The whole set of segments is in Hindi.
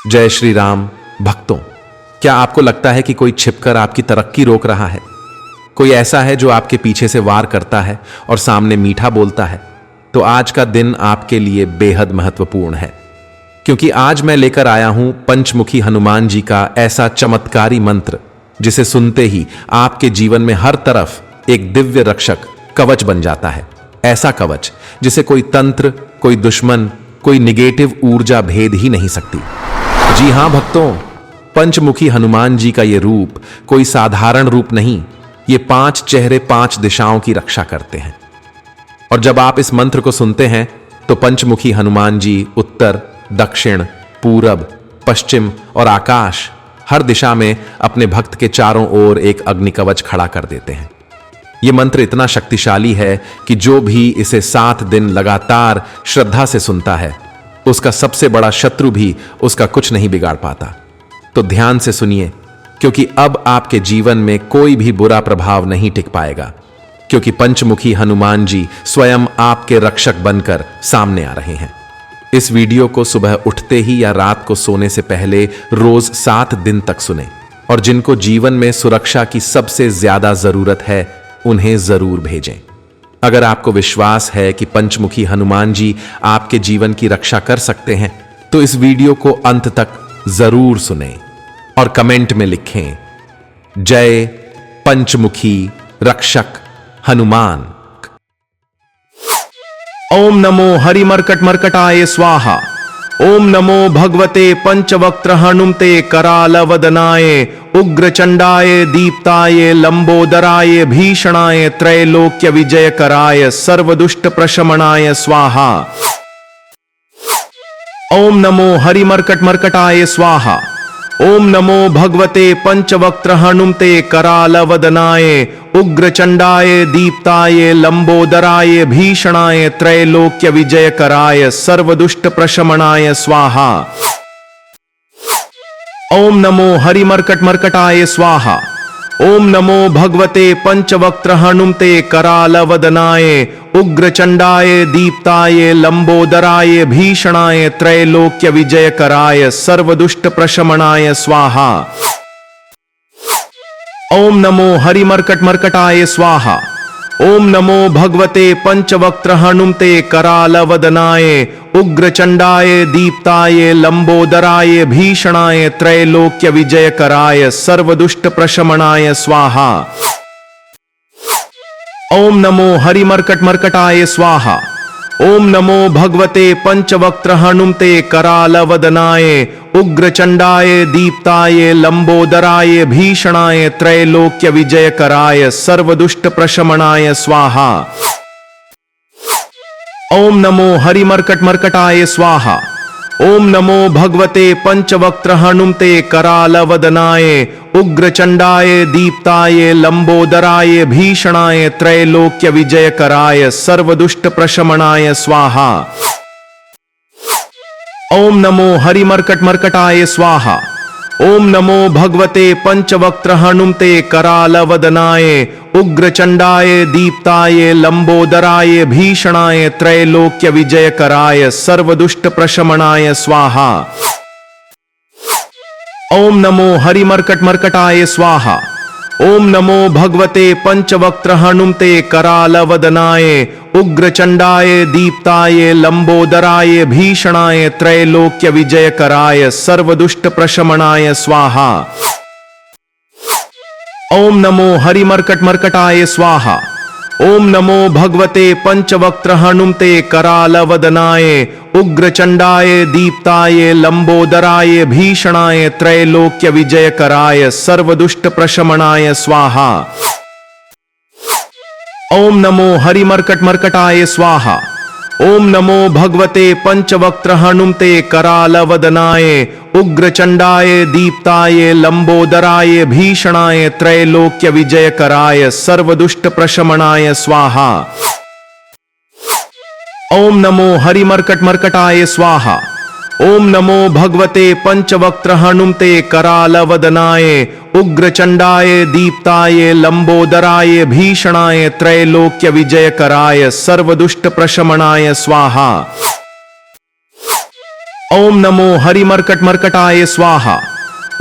जय श्री राम। भक्तों, क्या आपको लगता है कि कोई छिपकर आपकी तरक्की रोक रहा है? कोई ऐसा है जो आपके पीछे से वार करता है और सामने मीठा बोलता है? तो आज का दिन आपके लिए बेहद महत्वपूर्ण है, क्योंकि आज मैं लेकर आया हूं पंचमुखी हनुमान जी का ऐसा चमत्कारी मंत्र जिसे सुनते ही आपके जीवन में हर तरफ एक दिव्य रक्षक कवच बन जाता है। ऐसा कवच जिसे कोई तंत्र, कोई दुश्मन, कोई निगेटिव ऊर्जा भेद ही नहीं सकती। जी हां भक्तों, पंचमुखी हनुमान जी का ये रूप कोई साधारण रूप नहीं। ये 5 चेहरे 5 दिशाओं की रक्षा करते हैं। और जब आप इस मंत्र को सुनते हैं तो पंचमुखी हनुमान जी उत्तर, दक्षिण, पूरब, पश्चिम और आकाश हर दिशा में अपने भक्त के चारों ओर एक अग्नि कवच खड़ा कर देते हैं। यह मंत्र इतना शक्तिशाली है कि जो भी इसे 7 दिन लगातार श्रद्धा से सुनता है, उसका सबसे बड़ा शत्रु भी उसका कुछ नहीं बिगाड़ पाता। तो ध्यान से सुनिए, क्योंकि अब आपके जीवन में कोई भी बुरा प्रभाव नहीं टिक पाएगा, क्योंकि पंचमुखी हनुमान जी स्वयं आपके रक्षक बनकर सामने आ रहे हैं। इस वीडियो को सुबह उठते ही या रात को सोने से पहले रोज 7 दिन तक सुने, और जिनको जीवन में सुरक्षा की सबसे ज्यादा जरूरत है उन्हें जरूर भेजें। अगर आपको विश्वास है कि पंचमुखी हनुमान जी आपके जीवन की रक्षा कर सकते हैं, तो इस वीडियो को अंत तक जरूर सुनें और कमेंट में लिखें, जय पंचमुखी रक्षक हनुमान। ओम नमो हरिमर्कट मर्कटाय स्वाहा। ओम नमो भगवते पंचवक्त्र हनुमते करालवदनाय उग्रचंडाय दीप्ताय लंबोदराय भीषणाय त्रैलोक्य विजयकराय सर्वदुष्ट प्रशमनाय स्वाहा। ओम नमो हरिमर्कट मर्कटाय स्वाहा। ओम नमो भगवते पंचवक्त्र हनुमते करालवदनाय उग्रचंडाय दीप्ताय लंबोदराय भीषणाय त्रैलोक्य विजयकराय सर्वदुष्ट प्रशमनाय स्वाहा। ओम नमो हरिमर्कट मर्कटाय स्वाहा। ओम नमो भगवते पंचवक्त्र हनुमते करालवदनाय उग्रचंडाय दीप्ताय लंबोदराय भीषणाय त्रैलोक्य विजयकराय सर्वदुष्ट प्रशमनाय स्वाहा। ओम नमो हरिमर्कट मर्कटाय स्वाहा। ओम नमो भगवते पंचवक्त्र हनुमते करालवदनाय उग्रचंडाय दीप्ताय लंबोदराय भीषणाय त्रैलोक्य विजयकराय सर्वदुष्ट प्रशमनाय स्वाहा। ओम नमो हरिमर्कट मर्कटाय स्वाहा। ओम नमो भगवते पंचवक्त्र हनुमते करालवदनाय उग्रचंडाय दीप्ताय लंबोदराय भीषणाय त्रैलोक्य विजयकराय सर्वदुष्ट प्रशमनाय स्वाहा। ओम नमो हरिमर्कट मर्कटाय स्वाहा। ओम नमो भगवते पंचवक्त्र हनुमते करालवदनाय उग्रचंडाय दीप्ताय लंबोदराय भीषणाय त्रैलोक्य विजयकराय सर्वदुष्ट प्रशमनाय स्वाहा। ओम नमो हरिमर्कट मर्कटाय स्वाहा। ओम नमो भगवते पंचवक्त्र हनुमते करालवदनाय उग्रचंडाय दीप्ताय लंबोदराय भीषणाय त्रैलोक्य विजयकराय सर्वदुष्ट प्रशमनाय स्वाहा। ओम नमो हरिमर्कट मर्कटाय स्वाहा। ओम नमो भगवते पंचवक्त्र हनुमते करालवदनाय उग्रचंडाय दीप्ताय लंबोदराय भीषणाय त्रैलोक्य विजयकराय सर्वदुष्ट प्रशमनाय स्वाहा। ओम नमो हरिमर्कट मर्कटाय स्वाहा। ओम नमो भगवते पंचवक्त्र हनुमते करालवदनाय उग्रचंडाय दीप्ताय लंबोदराय भीषणाय त्रैलोक्य विजयकराय सर्वदुष्ट प्रशमनाय स्वाहा। ओम नमो हरिमर्कट मर्कटाय स्वाहा। ओम नमो भगवते पंचवक्त्र हनुमते करालवदनाय उग्रचंडाय दीप्ताय लंबोदराय भीषणाय त्रैलोक्य विजयकराय सर्वदुष्ट प्रशमनाय स्वाहा। ओम नमो हरिमर्कट मर्कटाय स्वाहा। ओम नमो भगवते पंचवक्त्र हनुमते करालवदनाय उग्रचंडाय दीप्ताय लंबोदराय भीषणाय त्रैलोक्य विजयकराय सर्वदुष्ट प्रशमनाय स्वाहा। ओम नमो हरिमर्कट मर्कटाय स्वाहा।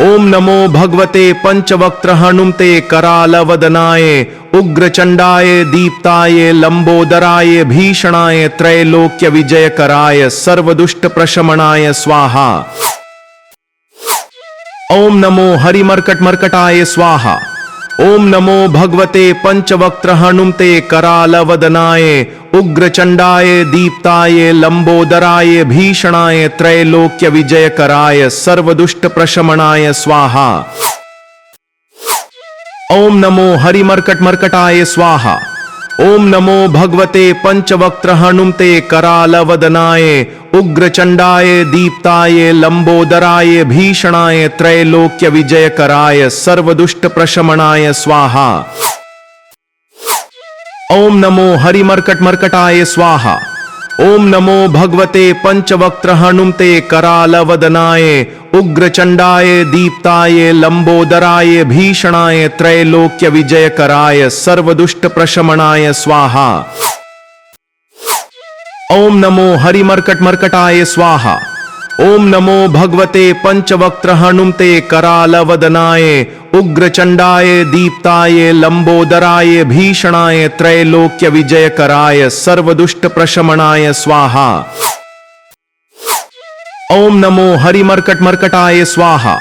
ओम नमो भगवते पंचवक्त्र हनुमते करालवदनाय उग्रचंडाय दीप्ताय लंबोदराय भीषणाय त्रैलोक्य विजयकराय सर्वदुष्ट प्रशमनाय स्वाहा। ओम नमो हरिमर्कट मर्कटाय स्वाहा। ओम नमो भगवते पंचवक्त्र हनुमते करालवदनाय उग्रचंडाय दीप्ताय लंबोदराय भीषणाय त्रैलोक्य विजयकराय सर्वदुष्ट प्रशमनाय स्वाहा। ओम नमो हरिमर्कट मर्कटाय स्वाहा। ओम नमो भगवते पंचवक्त्र हनुमते करालवदनाय उग्रचंडाय दीप्ताय लंबोदराय भीषणाय त्रैलोक्य विजयकराय सर्वदुष्ट प्रशमनाय स्वाहा। ओम नमो हरिमर्कट मर्कटाय स्वाहा। ओम नमो भगवते पंचवक्त्र हनुमते करालवदनाय उग्रचंडाय दीप्ताय लंबोदराय भीषणाय त्रैलोक्य विजयकराय सर्वदुष्ट प्रशमनाय स्वाहा। ओम नमो हरिमर्कट मर्कटाय स्वाहा। ओम नमो भगवते पंचवक्त्र हनुमते करालवदनाय उग्रचंडाय दीप्ताय लंबोदराय भीषणाय त्रैलोक्य विजयकराय सर्वदुष्ट प्रशमनाय स्वाहा। ओम नमो हरिमर्कट मर्कटाय स्वाहा।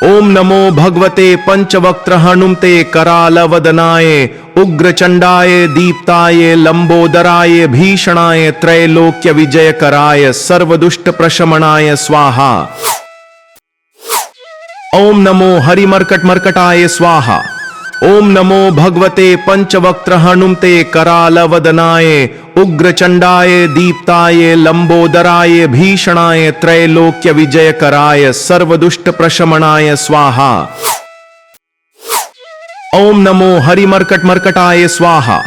ओम नमो भगवते पंचवक्त्र हनुमते करालवदनाय उग्रचंडाय दीप्ताय लंबोदराय भीषणाय त्रैलोक्य विजयकराय सर्वदुष्ट प्रशमनाय स्वाहा। ओम नमो हरिमर्कट मर्कटाय स्वाहा। ओम नमो भगवते पंचवक्त्र हनुमते करालवदनाय उग्रचंडाय दीप्ताय लंबोदराय भीषणाय त्रैलोक्य विजयकराय सर्वदुष्ट प्रशमनाय स्वाहा। ओम नमो हरिमर्कट मर्कटाय स्वाहा।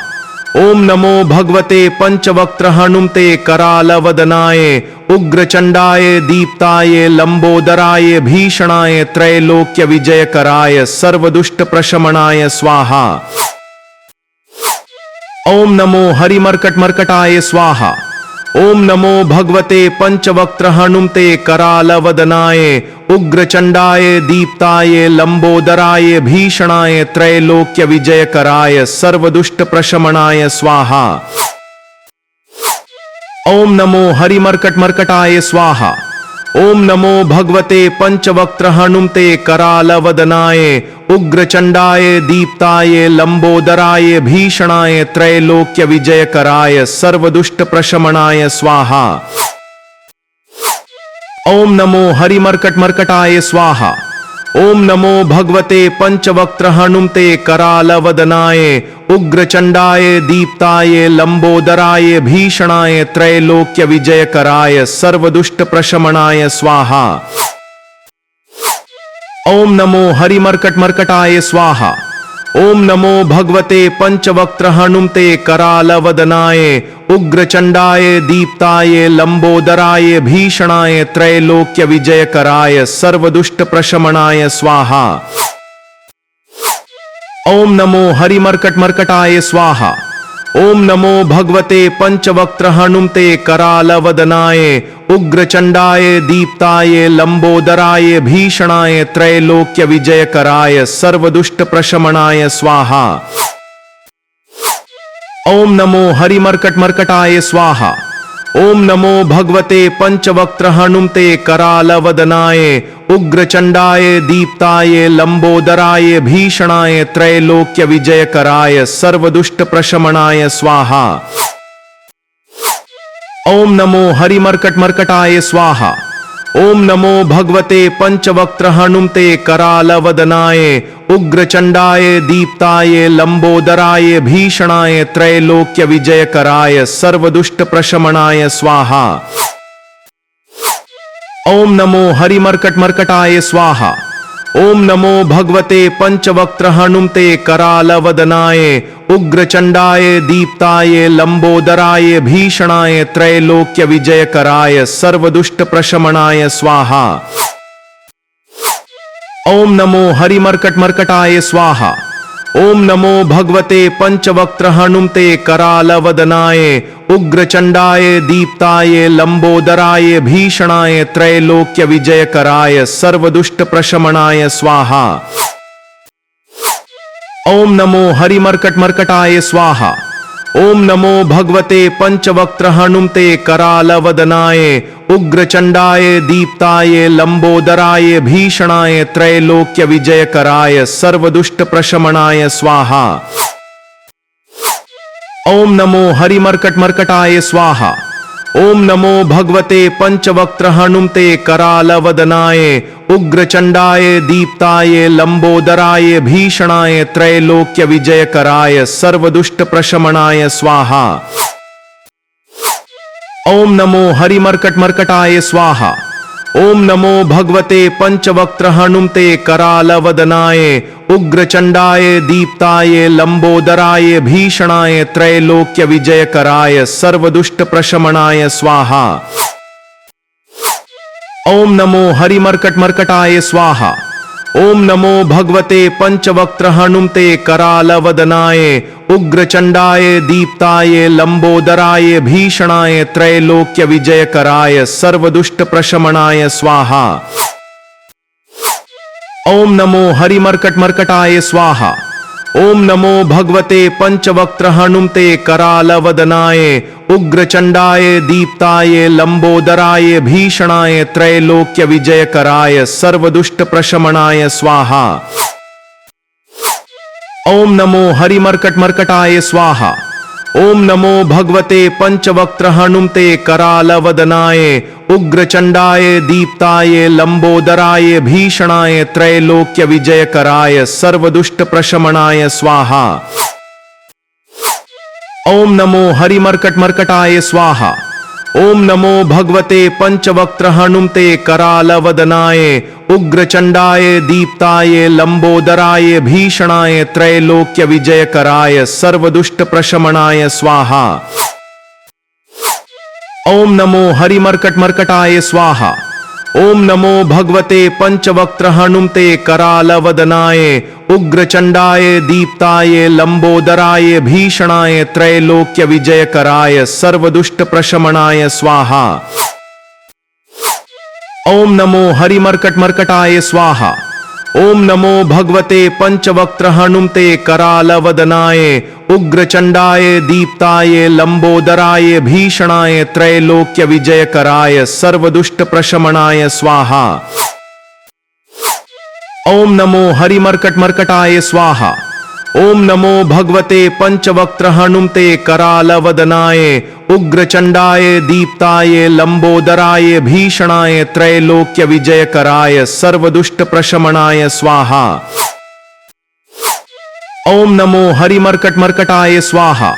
ओम नमो भगवते पंचवक्त्र हनुमते करालवदनाय उग्रचंडाय दीप्ताय लंबोदराय भीषणाय त्रैलोक्य विजयकराय सर्वदुष्ट प्रशमनाय स्वाहा। ओम नमो हरिमर्कट मर्कटाय स्वाहा। ओम नमो भगवते पंचवक्त्र हनुमते करालवदनाय उग्रचंडाय दीप्ताय लंबोदराय भीषणाय त्रैलोक्य विजयकराय सर्वदुष्ट प्रशमनाय स्वाहा। ओम नमो हरिमर्कट मर्कटाय स्वाहा। ओम नमो भगवते पंचवक्त्र हनुमते करालवदनाय उग्रचंडाय दीप्ताय लंबोदराय भीषणाय त्रैलोक्य विजयकराय सर्वदुष्ट प्रशमनाय स्वाहा। ओम नमो हरिमर्कट मर्कटाय स्वाहा। ओम नमो भगवते पंचवक्त्र हनुमते करालवदनाय उग्रचंडाय दीप्ताय लंबोदराय भीषणाय त्रैलोक्य विजयकराय सर्वदुष्ट प्रशमनाय स्वाहा। ओम नमो हरिमर्कट मर्कटाय स्वाहा। ओम नमो भगवते पंचवक्त्र हनुमते करालवदनाय उग्रचंडाय दीप्ताय लंबोदराय भीषणाय त्रैलोक्य विजयकराय सर्वदुष्ट प्रशमनाय स्वाहा। ओम नमो हरिमर्कट मर्कटाय स्वाहा। ओम नमो भगवते पंचवक्त्र हनुमते करालवदनाय उग्रचंडाय दीप्ताय लंबोदराय भीषणाय त्रैलोक्य विजयकराय सर्वदुष्ट प्रशमनाय स्वाहा। ओम नमो हरिमर्कट मर्कटाय स्वाहा। ओम नमो भगवते पंचवक्त्र हनुमते करालवदनाय उग्रचंडाय दीप्ताय लंबोदराय भीषणाय त्रैलोक्य विजयकराय सर्वदुष्ट प्रशमनाय स्वाहा। ओम नमो हरिमर्कट मर्कटाय स्वाहा। ओम नमो भगवते पंचवक्त्र हनुमते करालवदनाय उग्रचंडाय दीप्ताय लंबोदराय भीषणाय त्रैलोक्य विजयकराय सर्वदुष्ट प्रशमनाय स्वाहा। ओम नमो हरिमर्कट मर्कटाय स्वाहा। ओम नमो भगवते पंचवक्त्र हनुमते करालवदनाय उग्रचंडाय दीप्ताय लंबोदराय भीषणाय त्रैलोक्य विजयकराय सर्वदुष्ट प्रशमनाय स्वाहा। ओम नमो हरिमर्कट मर्कटाय स्वाहा। ओम नमो भगवते पंचवक्त्र हनुमते करालवदनाय उग्रचंडाय दीप्ताय लंबोदराय भीषणाय त्रैलोक्य विजयकराय सर्वदुष्ट प्रशमनाय स्वाहा। ओम नमो हरिमर्कट मर्कटाय स्वाहा। ओम नमो भगवते पंचवक्त्र हनुमते करालवदनाय उग्रचंडाय दीप्ताय लंबोदराय भीषणाय त्रैलोक्य विजयकराय सर्वदुष्ट प्रशमनाय स्वाहा। ओम नमो हरिमर्कट मर्कटाय स्वाहा। ओम नमो भगवते पंचवक्त्र हनुमते करालवदनाय उग्रचंडाय दीप्ताय लंबोदराय भीषणाय त्रैलोक्य विजयकराय सर्वदुष्ट प्रशमनाय स्वाहा। ओम नमो हरिमर्कट मर्कटाय स्वाहा। ओम नमो भगवते पंचवक्त्र हनुमते करालवदनाय उग्रचंडाय दीप्ताय लंबोदराय भीषणाय त्रैलोक्य विजयकराय सर्वदुष्ट प्रशमनाय स्वाहा। ओम नमो हरिमर्कट मर्कटाय स्वाहा। ओम नमो भगवते पंचवक्त्र हनुमते करालवदनाय उग्रचंडाय दीप्ताय लंबोदराय भीषणाय त्रैलोक्य विजयकराय सर्वदुष्ट प्रशमनाय स्वाहा। ओम नमो हरिमर्कट मर्कटाय स्वाहा। ओम नमो भगवते पंचवक्त्र हनुमते करालवदनाय उग्रचंडाय दीप्ताय लंबोदराय भीषणाय त्रैलोक्य विजयकराय सर्वदुष्ट प्रशमनाय स्वाहा। ओम नमो हरिमर्कट मर्कटाय स्वाहा। ओम नमो भगवते पंचवक्त्र हनुमते करालवदनाय उग्रचंडाय दीप्ताय लंबोदराय भीषणाय त्रैलोक्य विजयकराय सर्वदुष्ट प्रशमनाय स्वाहा। ओम नमो हरिमर्कट मर्कटाय स्वाहा। ओम नमो भगवते पंचवक्त्र हनुमते करालवदनाय उग्रचंडाय दीप्ताय लंबोदराय भीषणाय त्रैलोक्य विजयकराय सर्वदुष्ट प्रशमनाय स्वाहा। ओम नमो हरिमर्कट मर्कटाय स्वाहा। ओम नमो भगवते पंचवक्त्र हनुमते करालवदनाय उग्रचंडाय दीप्ताय लंबोदराय भीषणाय त्रैलोक्य विजयकराय सर्वदुष्ट प्रशमनाय स्वाहा। ओम नमो हरिमर्कट मर्कटाय स्वाहा। ओम नमो भगवते पंचवक्त्र हनुमते करालवदनाय उग्रचंडाय दीप्ताय लंबोदराय भीषणाय त्रैलोक्य विजयकराय सर्वदुष्ट प्रशमनाय स्वाहा। ओम नमो हरिमर्कट मर्कटाय स्वाहा। ओम नमो भगवते पंचवक्त्र हनुमते करालवदनाय उग्रचंडाय दीप्ताय लंबोदराय भीषणाय त्रैलोक्य विजयकराय सर्वदुष्ट प्रशमनाय स्वाहा। ओम नमो हरिमर्कट मर्कटाय स्वाहा।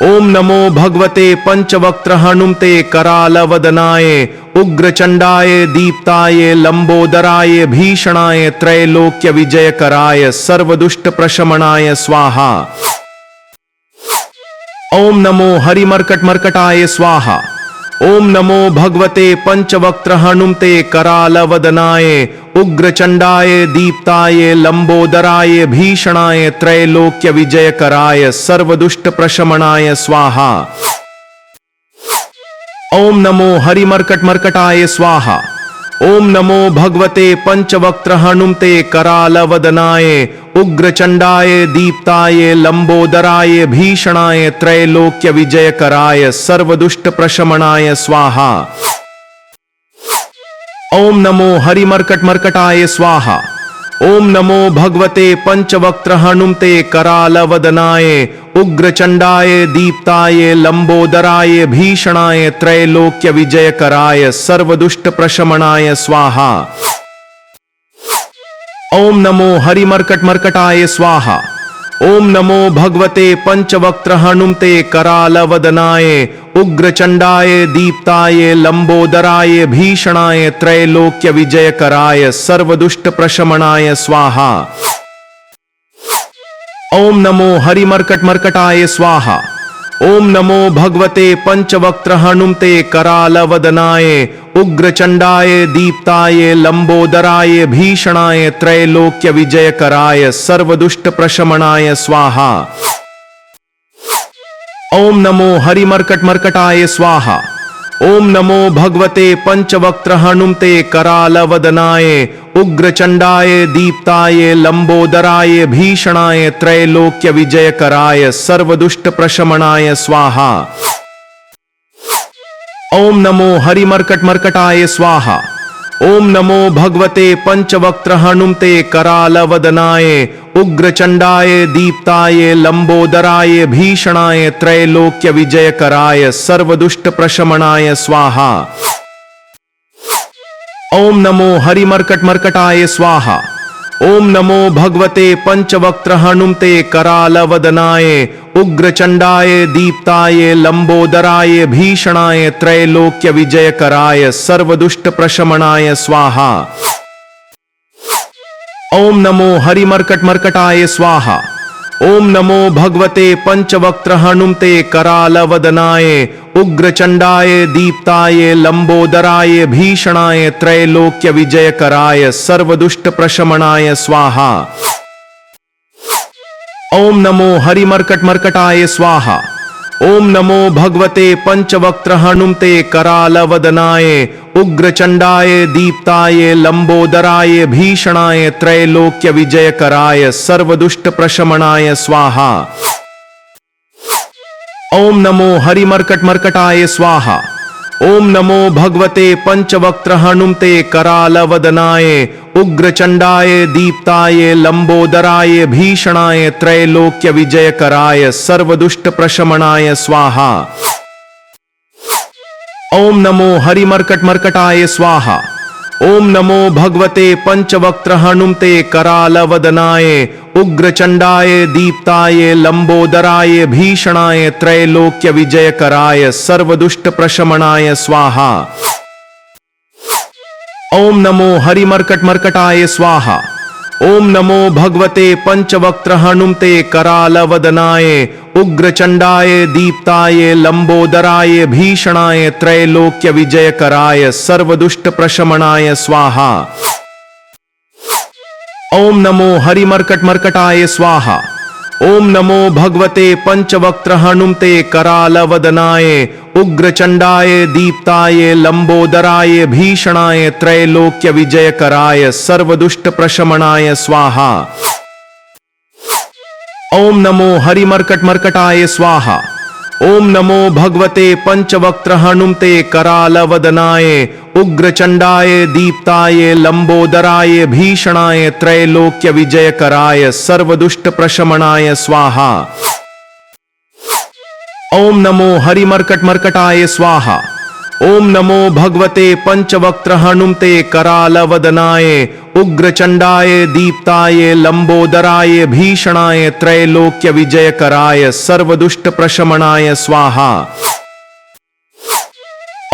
ओम नमो भगवते पंचवक्त्र हनुमते करालवदनाय उग्रचंडाय दीप्ताय लंबोदराय भीषणाय त्रैलोक्य विजयकराय सर्वदुष्ट प्रशमनाय स्वाहा। ओम नमो हरिमर्कट मर्कटाय स्वाहा। ओम नमो भगवते पंचवक्त्र हनुमते करालवदनाय उग्रचंडाय दीप्ताय लंबोदराय भीषणाय त्रैलोक्य विजयकराय सर्वदुष्ट प्रशमनाय स्वाहा। ओम नमो हरिमर्कट मर्कटाय स्वाहा। ओम नमो भगवते पंचवक्त्र हनुमते करालवदनाय उग्रचंडाय दीप्ताय लंबोदराय भीषणाय त्रैलोक्य विजयकराय सर्वदुष्ट प्रशमनाय स्वाहा। ओम नमो हरिमर्कट मर्कटाय स्वाहा। ओम नमो भगवते पंचवक्त्र हनुमते करालवदनाय उग्रचंडाय दीप्ताय लंबोदराय भीषणाय त्रैलोक्य विजयकराय सर्वदुष्ट प्रशमनाय स्वाहा। ओम नमो हरिमर्कट मर्कटाय स्वाहा। ओम नमो भगवते पंचवक्त्र हनुमते करालवदनाय उग्रचंडाय दीप्ताय लंबोदराय भीषणाय त्रैलोक्य विजयकराय सर्वदुष्ट प्रशमनाय स्वाहा। ओम नमो हरिमर्कट मर्कटाय स्वाहा। ओम नमो भगवते पंचवक्त्र हनुमते करालवदनाय उग्रचंडाय दीप्ताय लंबोदराय भीषणाय त्रैलोक्य विजयकराय सर्वदुष्ट प्रशमनाय स्वाहा। ओम नमो हरिमर्कट मर्कटाय स्वाहा। ओम नमो भगवते पंचवक्त्र हनुमते करालवदनाय उग्रचंडाय दीप्ताय लंबोदराय भीषणाय त्रैलोक्य विजयकराय सर्वदुष्ट प्रशमनाय स्वाहा। ओम नमो हरिमर्कट मर्कटाय स्वाहा। ओम नमो भगवते पंचवक्त्र हनुमते करालवदनाय उग्रचंडाय दीप्ताय लंबोदराय भीषणाय त्रैलोक्य विजयकराय सर्वदुष्ट प्रशमनाय स्वाहा। ओम नमो हरिमर्कट मर्कटाय स्वाहा। ओम नमो भगवते पंचवक्त्र हनुमते करालवदनाय उग्रचंडाय दीप्ताय लंबोदराय भीषणाय त्रैलोक्य विजयकराय सर्वदुष्ट प्रशमनाय स्वाहा। ओम नमो हरिमर्कट मर्कटाय स्वाहा। ओम नमो भगवते पंचवक्त्र हनुमते करालवदनाय उग्रचंडाय दीप्ताय लंबोदराय भीषणाय त्रैलोक्य विजयकराय सर्वदुष्ट प्रशमनाय स्वाहा। ओम नमो हरिमर्कट मर्कटाय स्वाहा। ओम नमो भगवते पंचवक्त्र हनुमते करालवदनाय उग्रचंडाय दीप्ताय लंबोदराय भीषणाय त्रैलोक्य विजयकराय सर्वदुष्ट प्रशमनाय स्वाहा। ओम नमो हरिमर्कट मर्कटाय स्वाहा। ओम नमो भगवते पंचवक्त्र हनुमते करालवदनाय उग्रचंडाय दीप्ताय लंबोदराय भीषणाय त्रैलोक्य विजयकराय सर्वदुष्ट प्रशमनाय स्वाहा। ओम नमो हरिमर्कट मर्कटाय स्वाहा। ओम नमो भगवते पंचवक्त्र हनुमते करालवदनाय उग्रचंडाय दीप्ताय लंबोदराय भीषणाय त्रैलोक्य विजयकराय सर्वदुष्ट प्रशमनाय स्वाहा। ओम नमो हरिमर्कट मर्कटाय स्वाहा। ओम नमो भगवते पंचवक्त्र हनुमते करालवदनाय उग्रचंडाय दीप्ताय लंबोदराय भीषणाय त्रैलोक्य विजयकराय सर्वदुष्ट प्रशमनाय स्वाहा। ओम नमो हरिमर्कट मर्कटाय स्वाहा। ओम नमो भगवते पंचवक्त्र हनुमते करालवदनाय उग्रचंडाय दीप्ताय लंबोदराय भीषणाय त्रैलोक्य विजयकराय सर्वदुष्ट प्रशमनाय स्वाहा। ओम नमो हरिमर्कट मर्कटाय स्वाहा। ओम नमो भगवते पंचवक्त्र हनुमते करालवदनाय उग्रचंडाय दीप्ताय लंबोदराय भीषणाय त्रैलोक्य विजयकराय सर्वदुष्ट प्रशमनाय स्वाहा। ओम नमो हरिमर्कट मर्कटाय स्वाहा। ओम नमो भगवते पंचवक्त्र हनुमते करालवदनाय उग्रचंडाय दीप्ताय लंबोदराय भीषणाय त्रैलोक्य विजयकराय सर्वदुष्ट प्रशमनाय स्वाहा।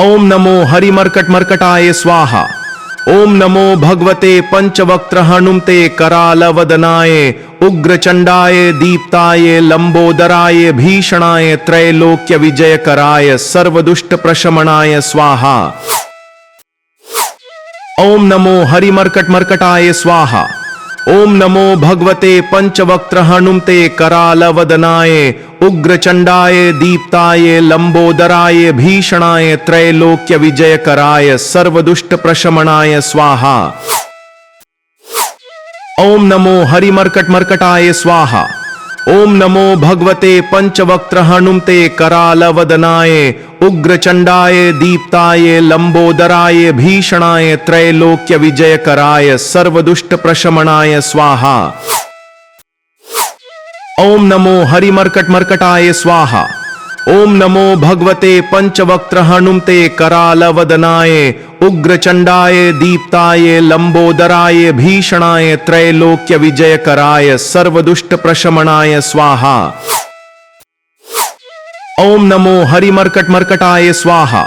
ओम नमो हरिमर्कट मर्कटाय स्वाहा। ओम नमो भगवते पंचवक्त्र हनुमते करालवदनाय उग्रचंडाय दीप्ताय लंबोदराय भीषणाय त्रैलोक्य विजयकराय सर्वदुष्ट प्रशमनाय स्वाहा। ओम नमो हरिमर्कट मर्कटाय स्वाहा। ओम नमो भगवते पंचवक्त्र हनुमते करालवदनाय उग्रचंडाय दीप्ताय लंबोदराय भीषणाय त्रैलोक्य विजयकराय सर्वदुष्ट प्रशमनाय स्वाहा। ओम नमो हरिमर्कट मर्कटाय स्वाहा। ओम नमो भगवते पंचवक्त्र हनुमते करालवदनाय उग्रचंडाय दीप्ताय लंबोदराय भीषणाय त्रैलोक्य विजयकराय सर्वदुष्ट प्रशमनाय स्वाहा। ओम नमो हरिमर्कट मर्कटाय स्वाहा। ओम नमो भगवते पंचवक्त्र हनुमते करालवदनाय उग्रचंडाय दीप्ताय लंबोदराय भीषणाय त्रैलोक्य विजयकराय सर्वदुष्ट प्रशमनाय स्वाहा। ओम नमो हरिमर्कट मर्कटाय स्वाहा।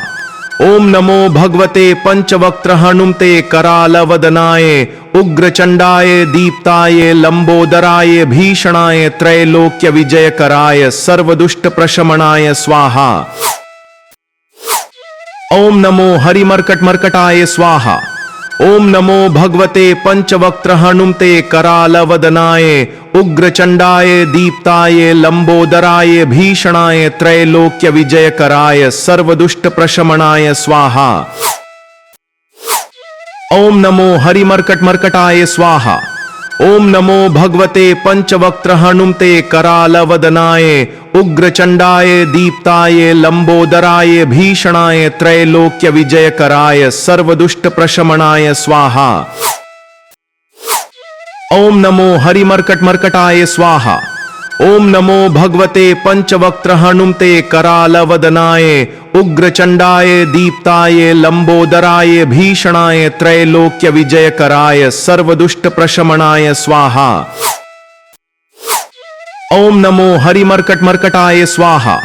ओम नमो भगवते पंचवक्त्र हनुमते करालवदनाय उग्रचंडाय दीप्ताय लंबोदराय भीषणाय त्रैलोक्य विजयकराय सर्वदुष्ट प्रशमनाय स्वाहा। ओम नमो हरिमर्कट मर्कटाय स्वाहा। ओम नमो भगवते पंचवक्त्र हनुमते करालवदनाय उग्रचंडाय दीप्ताय लंबोदराय भीषणाय त्रैलोक्य विजयकराय सर्वदुष्ट प्रशमनाय स्वाहा। ओम नमो हरिमर्कट मर्कटाय स्वाहा। ओम नमो भगवते पंचवक्त्र हनुमते करालवदनाय उग्रचंडाय दीप्ताय लंबोदराय भीषणाय त्रैलोक्य विजयकराय सर्वदुष्ट प्रशमनाय स्वाहा। ओम नमो हरिमर्कट मर्कटाय स्वाहा। ओम नमो भगवते पंचवक्त्र हनुमते करालवदनाय उग्रचंडाय दीप्ताय लंबोदराय भीषणाय त्रैलोक्य विजयकराय सर्वदुष्ट प्रशमनाय स्वाहा। ओम नमो हरिमर्कट मर्कटाय स्वाहा।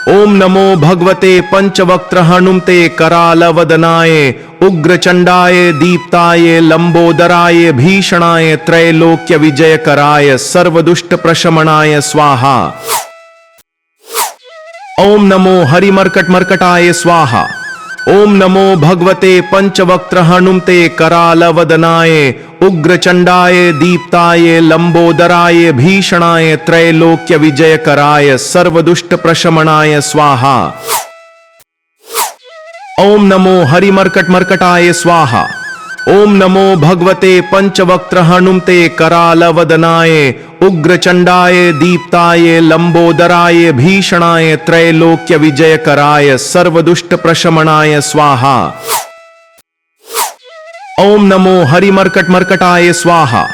ओम नमो भगवते पंचवक्त्र हनुमते करालवदनाय उग्रचंडाय दीप्ताय लंबोदराय भीषणाय त्रैलोक्य विजयकराय सर्वदुष्ट प्रशमनाय स्वाहा। ओम नमो हरिमर्कट मर्कटाय स्वाहा। ओम नमो भगवते पंचवक्त्र हनुमते करालवदनाय उग्रचंडाय दीप्ताय लंबोदराय भीषणाय त्रैलोक्य विजयकराय सर्वदुष्ट प्रशमनाय स्वाहा। ओम नमो हरिमर्कट मर्कटाय स्वाहा। ओम नमो भगवते पंचवक्त्र हनुमते करालवदनाय उग्रचंडाय दीप्ताय लंबोदराय भीषणाय त्रैलोक्य विजयकराय सर्वदुष्ट प्रशमनाय स्वाहा। ओम नमो हरिमर्कट मर्कटाय स्वाहा।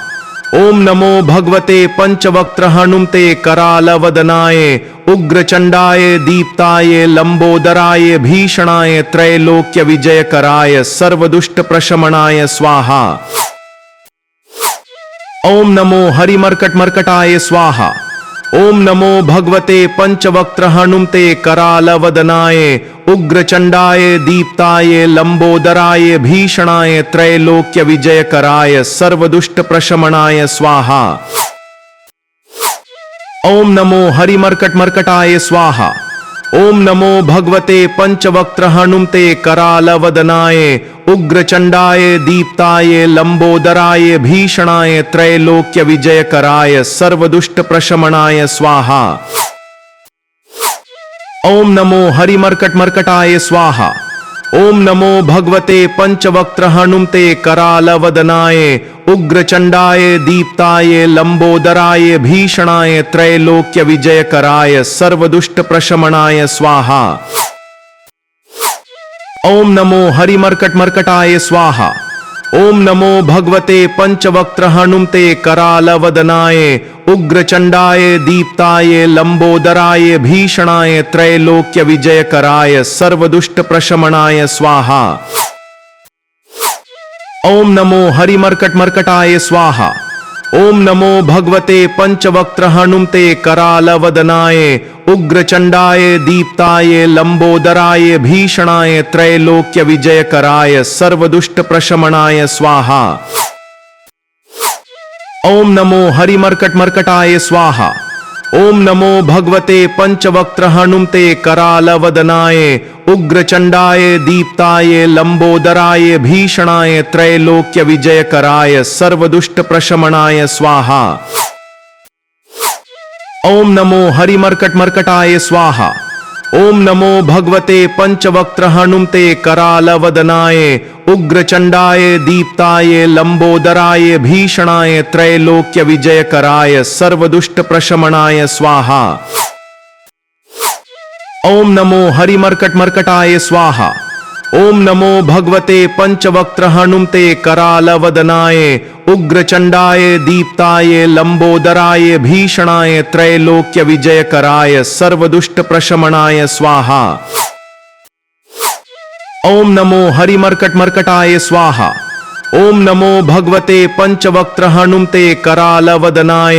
ओम नमो भगवते पंचवक्त्र हनुमते करालवदनाय उग्रचंडाय दीप्ताय लंबोदराय भीषणाय त्रैलोक्य विजयकराय सर्वदुष्ट प्रशमनाय स्वाहा। ओम नमो हरिमर्कट मर्कटाय स्वाहा। ओम नमो भगवते पंचवक्त्र हनुमते करालवदनाय उग्रचंडाय दीप्ताय लंबोदराय भीषणाय त्रैलोक्य विजयकराय सर्वदुष्ट प्रशमनाय स्वाहा। ओम नमो हरिमर्कट मर्कटाय स्वाहा। ओम नमो भगवते पंचवक्त्र हनुमते करालवदनाय उग्रचंडाय दीप्ताय लंबोदराय भीषणाय त्रैलोक्य विजयकराय सर्वदुष्ट प्रशमनाय स्वाहा। ओम नमो हरिमर्कट मर्कटाय स्वाहा। ओम नमो भगवते पंचवक्त्र हनुमते करालवदनाय उग्रचंडाय दीप्ताय लंबोदराय भीषणाय त्रैलोक्य विजयकराय सर्वदुष्ट प्रशमनाय स्वाहा। ओम नमो हरिमर्कट मर्कटाय स्वाहा। ओम नमो भगवते पंचवक्त्र हनुमते करालवदनाय उग्रचंडाय दीप्ताय लंबोदराय भीषणाय त्रैलोक्य विजयकराय सर्वदुष्ट प्रशमनाय स्वाहा। ओम नमो हरिमर्कट मर्कटाय स्वाहा। ओम नमो भगवते पंचवक्त्र हनुमते करालवदनाय उग्रचंडाय दीप्ताय लंबोदराय भीषणाय त्रैलोक्य विजयकराय सर्वदुष्ट प्रशमनाय स्वाहा। ओम नमो हरिमर्कट मर्कटाय स्वाहा। ओम नमो भगवते पंचवक्त्र हनुमते करालवदनाय उग्रचंडाय दीप्ताय लंबोदराय भीषणाय त्रैलोक्य विजयकराय सर्वदुष्ट प्रशमनाय स्वाहा। ओम नमो हरिमर्कट मर्कटाय स्वाहा। ओम नमो भगवते पंचवक्त्र हनुमते करालवदनाय उग्रचंडाय दीप्ताय लंबोदराय भीषणाय त्रैलोक्य विजयकराय सर्वदुष्ट प्रशमनाय स्वाहा। ओम नमो हरिमर्कट मर्कटाय स्वाहा। ओम नमो भगवते पंचवक्त्र हनुमते करालवदनाय उग्रचंडाय दीप्ताय लंबोदराय भीषणाय त्रैलोक्य विजयकराय सर्वदुष्ट प्रशमनाय स्वाहा। ओम नमो हरिमर्कट मर्कटाय स्वाहा। ओम नमो भगवते पंचवक्त्र हनुमते करालवदनाय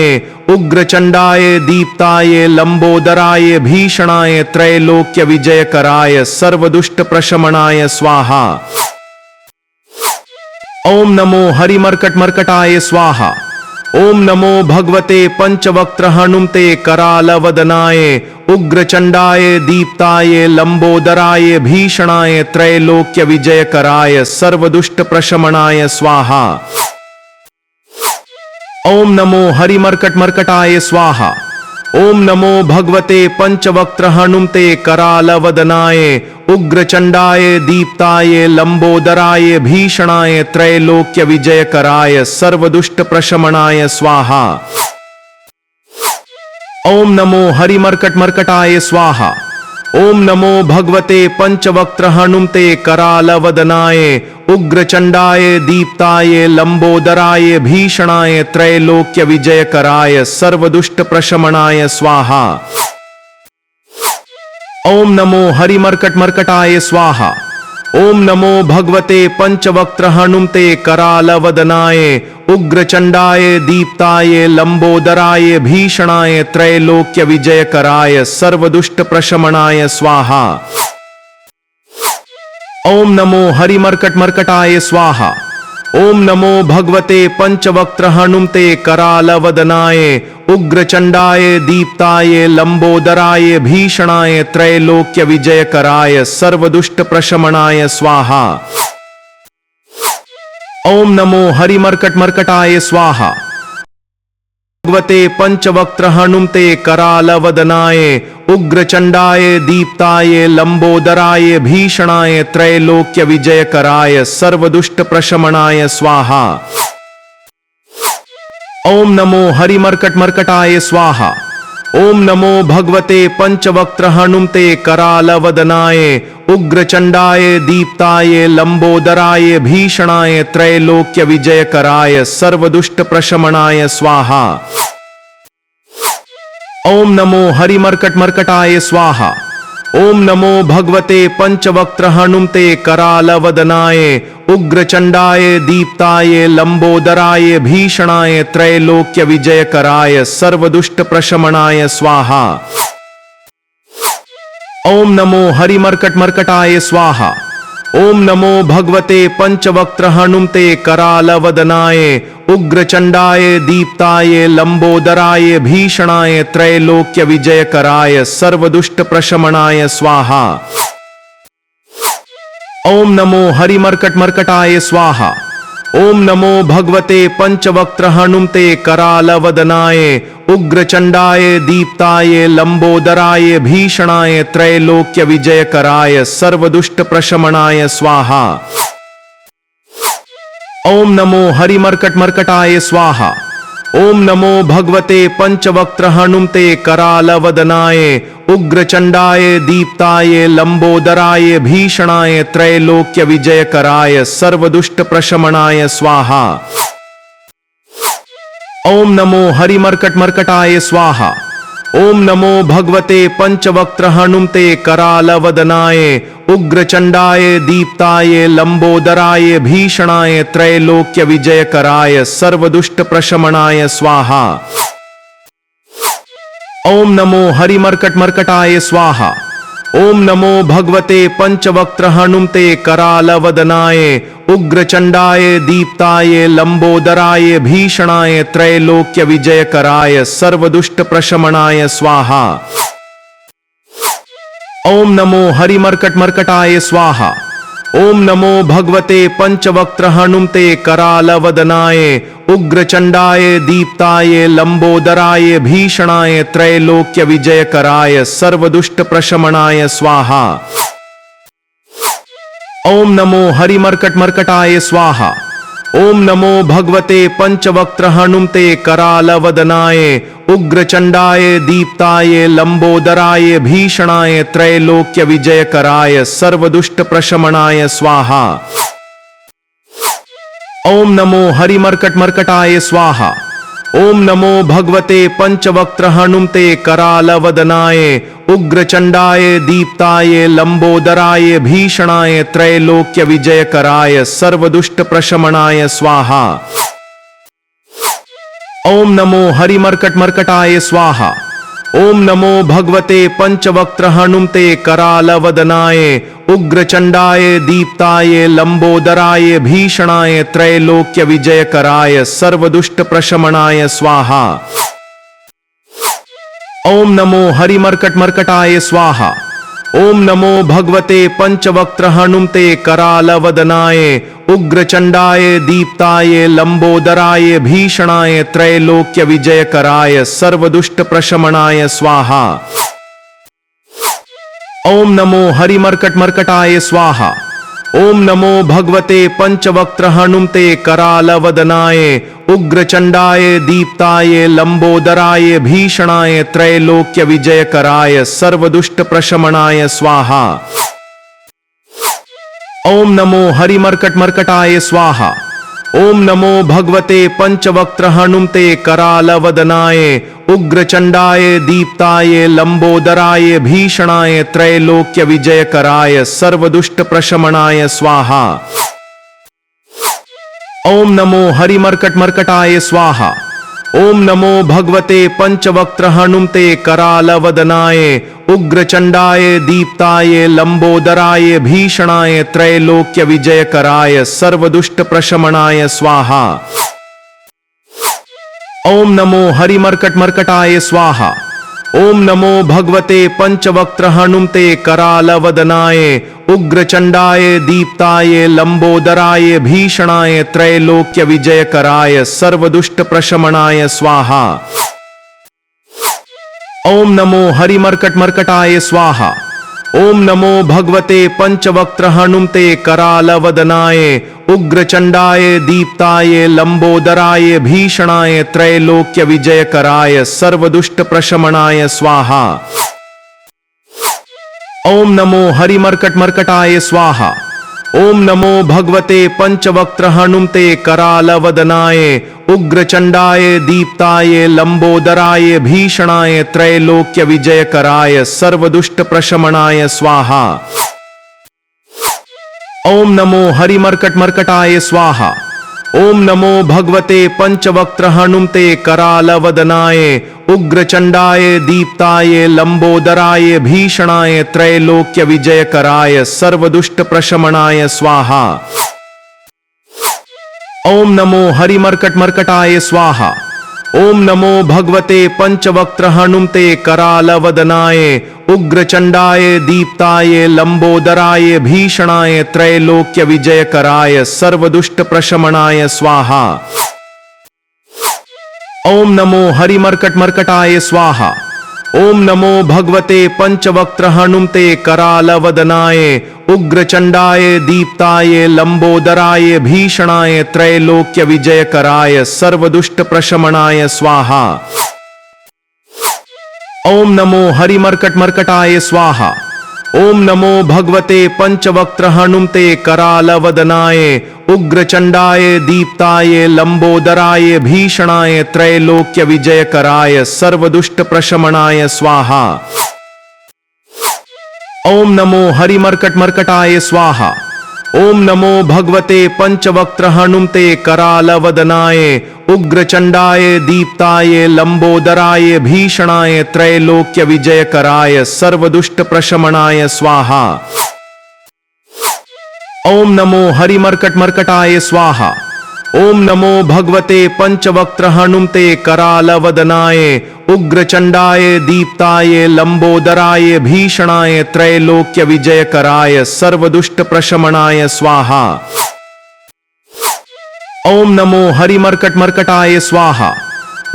उग्रचंडाय दीप्ताय लंबोदराय भीषणाय त्रैलोक्य विजयकराय सर्वदुष्ट प्रशमनाय स्वाहा। ओम नमो हरिमर्कट मर्कटाय स्वाहा। ओम नमो भगवते पंचवक्त्र हनुमते करालवदनाय उग्रचंडाय दीप्ताय लंबोदराय भीषणाय त्रैलोक्य विजयकराय सर्वदुष्ट प्रशमनाय स्वाहा। ओम नमो हरिमर्कट मर्कटाय स्वाहा। ओम नमो भगवते पंचवक्त्र हनुमते करालवदनाय उग्रचंडाय दीप्ताय लंबोदराय भीषणाय त्रैलोक्य विजयकराय सर्वदुष्ट प्रशमनाय स्वाहा। ओम नमो हरिमर्कट मर्कटाय स्वाहा। ओम नमो भगवते पंचवक्त्र हनुमते करालवदनाय उग्रचंडाय दीप्ताय लंबोदराय भीषणाय त्रैलोक्य विजयकराय सर्वदुष्ट प्रशमनाय स्वाहा। ओम नमो हरिमर्कट मर्कटाय स्वाहा। ओम नमो भगवते पंचवक्त्र हनुमते करालवदनाय उग्रचंडाय दीप्ताय लंबोदराय भीषणाय त्रैलोक्य विजयकराय सर्वदुष्ट प्रशमनाय स्वाहा। ओम नमो हरिमर्कट मर्कटाय स्वाहा। ओम नमो भगवते पंचवक्त्र हनुमते करालवदनाय उग्रचंडाय दीप्ताय लंबोदराय भीषणाय त्रैलोक्य विजयकराय सर्वदुष्ट प्रशमनाय स्वाहा। ओम नमो हरिमर्कट मर्कटाय स्वाहा। भगवते पंचवक्त्र हनुमते करालवदनाय उग्रचंडाय दीप्ताय लंबोदराय भीषणाय त्रैलोक्य विजयकराय सर्वदुष्ट प्रशमनाय स्वाहा। ओम नमो हरिमर्कट मर्कटाय स्वाहा। ओम नमो भगवते पंचवक्त्र हनुमते करालवदनाय उग्रचंडाय दीप्ताय लंबोदराय भीषणाय त्रैलोक्य विजयकराय सर्वदुष्ट प्रशमनाय स्वाहा। ओम नमो हरिमर्कट मर्कटाय स्वाहा। ओम नमो भगवते पंचवक्त्र हनुमते करालवदनाय उग्रचंडाय दीप्ताय लंबोदराय भीषणाय त्रैलोक्य विजयकराय सर्वदुष्ट प्रशमनाय स्वाहा। ओम नमो हरिमर्कट मर्कटाय स्वाहा। ओम नमो भगवते पंचवक्त्र हनुमते करालवदनाय उग्रचंडाय दीप्ताय लंबोदराय भीषणाय त्रैलोक्य विजयकराय सर्वदुष्ट प्रशमनाय स्वाहा। ओम नमो हरिमर्कट मर्कटाय स्वाहा। ओम नमो भगवते पंचवक्त्र हनुमते करालवदनाय उग्रचंडाय दीप्ताय लंबोदराय भीषणाय त्रैलोक्य विजयकराय सर्वदुष्ट प्रशमनाय स्वाहा। ओम नमो हरिमर्कट मर्कटाय स्वाहा। ओम नमो भगवते पंचवक्त्र हनुमते करालवदनाय उग्रचंडाय दीप्ताय लंबोदराय भीषणाय त्रैलोक्य विजयकराय सर्वदुष्ट प्रशमनाय स्वाहा। ओम नमो हरिमर्कट मर्कटाय स्वाहा। ओम नमो भगवते पंचवक्त्र हनुमते करालवदनाय उग्रचंडाय दीप्ताय लंबोदराय भीषणाय त्रैलोक्य विजयकराय सर्वदुष्ट प्रशमनाय स्वाहा। ओम नमो हरिमर्कट मर्कटाय स्वाहा। ओम नमो भगवते पंचवक्त्र हनुमते करालवदनाय उग्रचंडाय दीप्ताय लंबोदराय भीषणाय त्रैलोक्य विजयकराय सर्वदुष्ट प्रशमनाय स्वाहा। ओम नमो हरिमर्कट मर्कटाय स्वाहा। ओम नमो भगवते पंचवक्त्र हनुमते करालवदनाय उग्रचंडाय दीप्ताय लंबोदराय भीषणाय त्रैलोक्य विजयकराय सर्वदुष्ट प्रशमनाय स्वाहा। ओम नमो हरिमर्कट मर्कटाय स्वाहा। ओम नमो भगवते पंचवक्त्र हनुमते करालवदनाय उग्रचंडाय दीप्ताय लंबोदराय भीषणाय त्रैलोक्य विजयकराय सर्वदुष्ट प्रशमनाय स्वाहा। ओम नमो हरिमर्कट मर्कटाय स्वाहा। ओम नमो भगवते पंचवक्त्र हनुमते करालवदनाय उग्रचंडाय दीप्ताय लंबोदराय भीषणाय त्रैलोक्य विजयकराय सर्वदुष्ट प्रशमनाय स्वाहा। ओम नमो हरिमर्कट मर्कटाय स्वाहा। ओम नमो भगवते पंचवक्त्र हनुमते करालवदनाय उग्रचंडाय दीप्ताय लंबोदराय भीषणाय त्रैलोक्य विजयकराय सर्वदुष्ट प्रशमनाय स्वाहा। ओम नमो हरिमर्कट मर्कटाय स्वाहा। ओम नमो भगवते पंचवक्त्र हनुमते करालवदनाय उग्रचंडाय दीप्ताय लंबोदराय भीषणाय त्रैलोक्य विजयकराय सर्वदुष्ट प्रशमनाय स्वाहा। ओम नमो हरिमर्कट मर्कटाय स्वाहा। ओम नमो भगवते पंचवक्त्र हनुमते करालवदनाय उग्रचंडाय दीप्ताय लंबोदराय भीषणाय त्रैलोक्य विजयकराय सर्वदुष्ट प्रशमनाय स्वाहा। ओम नमो हरिमर्कट मर्कटाय स्वाहा। ओम नमो भगवते पंचवक्त्र हनुमते करालवदनाय उग्रचंडाय दीप्ताय लंबोदराय भीषणाय त्रैलोक्य विजयकराय सर्वदुष्ट प्रशमनाय स्वाहा। ओम नमो हरिमर्कट मर्कटाय स्वाहा। ओम नमो भगवते पंचवक्त्र हनुमते करालवदनाय उग्रचंडाय दीप्ताय लंबोदराय भीषणाय त्रैलोक्य विजयकराय सर्वदुष्ट प्रशमनाय स्वाहा। ओम नमो हरिमर्कट मर्कटाय स्वाहा। ओम नमो भगवते पंचवक्त्र हनुमते करालवदनाय उग्रचंडाय दीप्ताय लंबोदराय भीषणाय त्रैलोक्य विजयकराय सर्वदुष्ट प्रशमनाय स्वाहा। ओम नमो हरिमर्कट मर्कटाय स्वाहा। ओम नमो भगवते पंचवक्त्र हनुमते करालवदनाय उग्रचंडाय दीप्ताय लंबोदराय भीषणाय त्रैलोक्य विजयकराय सर्वदुष्ट प्रशमनाय स्वाहा। ओम नमो हरिमर्कट मर्कटाय स्वाहा। ओम नमो भगवते पंचवक्त्र हनुमते करालवदनाय उग्रचंडाय दीप्ताय लंबोदराय भीषणाय त्रैलोक्य विजयकराय सर्वदुष्ट प्रशमनाय स्वाहा। ओम नमो हरिमर्कट मर्कटाय स्वाहा। ओम नमो भगवते पंचवक्त्र हनुमते करालवदनाय उग्रचंडाय दीप्ताय लंबोदराय भीषणाय त्रैलोक्य विजयकराय सर्वदुष्ट प्रशमनाय स्वाहा। ओम नमो हरिमर्कट मर्कटाय स्वाहा। ओम नमो भगवते पंचवक्त्र हनुमते करालवदनाय उग्रचंडाय दीप्ताय लंबोदराय भीषणाय त्रैलोक्य विजयकराय सर्वदुष्ट प्रशमनाय स्वाहा। ओम नमो हरिमर्कट मर्कटाय स्वाहा। ओम नमो भगवते पंचवक्त्र हनुमते करालवदनाय उग्रचंडाय दीप्ताय लंबोदराय भीषणाय त्रैलोक्य विजयकराय सर्वदुष्ट प्रशमनाय स्वाहा। ओम नमो हरिमर्कट मर्कटाय स्वाहा। ओम नमो भगवते पंचवक्त्र हनुमते करालवदनाय उग्रचंडाय दीप्ताय लंबोदराय भीषणाय त्रैलोक्य विजयकराय सर्वदुष्ट प्रशमनाय स्वाहा। ओम नमो हरिमर्कट मर्कटाय स्वाहा। ओम नमो भगवते पंचवक्त्र हनुमते करालवदनाय उग्रचंडाय दीप्ताय लंबोदराय भीषणाय त्रैलोक्य विजयकराय सर्वदुष्ट प्रशमनाय स्वाहा। ओम नमो हरिमर्कट मर्कटाय स्वाहा। ओम नमो भगवते पंचवक्त्र हनुमते करालवदनाय उग्रचंडाय दीप्ताय लंबोदराय भीषणाय त्रैलोक्य विजयकराय सर्वदुष्ट प्रशमनाय स्वाहा। ओम नमो हरिमर्कट मर्कटाय स्वाहा।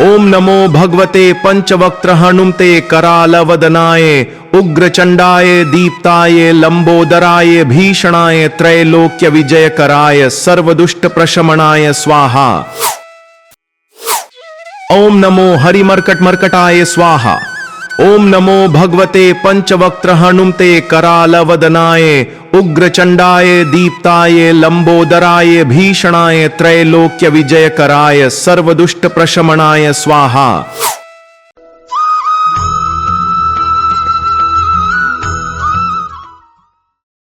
ओम नमो भगवते पंचवक्त्र हनुमते करालवदनाय उग्रचंडाय दीप्ताय लंबोदराय भीषणाय त्रैलोक्य विजयकराय सर्वदुष्ट प्रशमनाय स्वाहा। ओम नमो हरिमर्कट मर्कटाय स्वाहा। ओम नमो भगवते पंचवक्त्र हनुमते करालवदनाय उग्रचंडाय दीप्ताय लंबोदराय भीषणाय त्रैलोक्य विजयकराय सर्वदुष्ट प्रशमनाय स्वाहा।